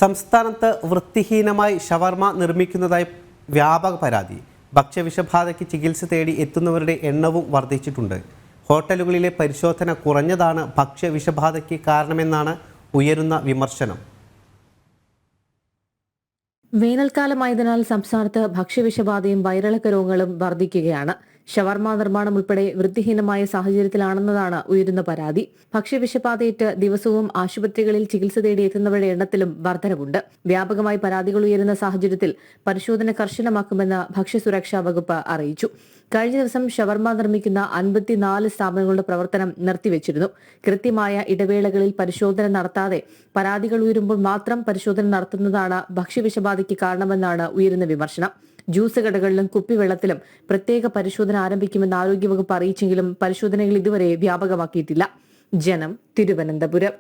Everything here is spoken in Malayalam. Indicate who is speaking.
Speaker 1: സംസ്ഥാനത്ത് വൃത്തിഹീനമായി ഷവർമ നിർമ്മിക്കുന്നതായി വ്യാപക പരാതി. ഭക്ഷ്യവിഷബാധയ്ക്ക് ചികിത്സ തേടി എത്തുന്നവരുടെ എണ്ണവും വർദ്ധിച്ചിട്ടുണ്ട്. ഹോട്ടലുകളിലെ പരിശോധന കുറഞ്ഞതാണ് ഭക്ഷ്യവിഷബാധയ്ക്ക് കാരണമെന്നാണ് ഉയരുന്ന വിമർശനം.
Speaker 2: വേനൽക്കാലമായതിനാൽ സംസ്ഥാനത്ത് ഭക്ഷ്യവിഷബാധയും വയറിളക്ക രോഗങ്ങളും വർദ്ധിക്കുകയാണ്. ഷവർമ നിർമ്മാണം ഉൾപ്പെടെ വൃത്തിഹീനമായ സാഹചര്യത്തിലാണെന്നതാണ് ഉയരുന്ന പരാതി. ഭക്ഷ്യവിഷബാധയേറ്റ് ദിവസവും ആശുപത്രികളിൽ ചികിത്സ തേടി എത്തുന്നവരുടെ എണ്ണത്തിലും വർധനവുണ്ട്. വ്യാപകമായി പരാതികൾ ഉയരുന്ന സാഹചര്യത്തിൽ പരിശോധന കർശനമാക്കുമെന്ന് ഭക്ഷ്യസുരക്ഷാ വകുപ്പ് അറിയിച്ചു. കഴിഞ്ഞ ദിവസം ഷവർമ നിർമ്മിക്കുന്ന 54 സ്ഥാപനങ്ങളുടെ പ്രവർത്തനം നിർത്തിവച്ചിരുന്നു. കൃത്യമായ ഇടവേളകളിൽ പരിശോധന നടത്താതെ പരാതികൾ ഉയരുമ്പോൾ മാത്രം പരിശോധന നടത്തുന്നതാണ് ഭക്ഷ്യവിഷബാധയ്ക്ക് കാരണമെന്നാണ് ഉയരുന്ന വിമർശനം. ജ്യൂസ് കടകളിലും കുപ്പിവെള്ളത്തിലും പ്രത്യേക പരിശോധന ആരംഭിക്കുമെന്ന് ആരോഗ്യവകുപ്പ് അറിയിച്ചെങ്കിലും പരിശോധനകൾ ഇതുവരെ വ്യാപകമാക്കിയിട്ടില്ല. ജനം, തിരുവനന്തപുരം.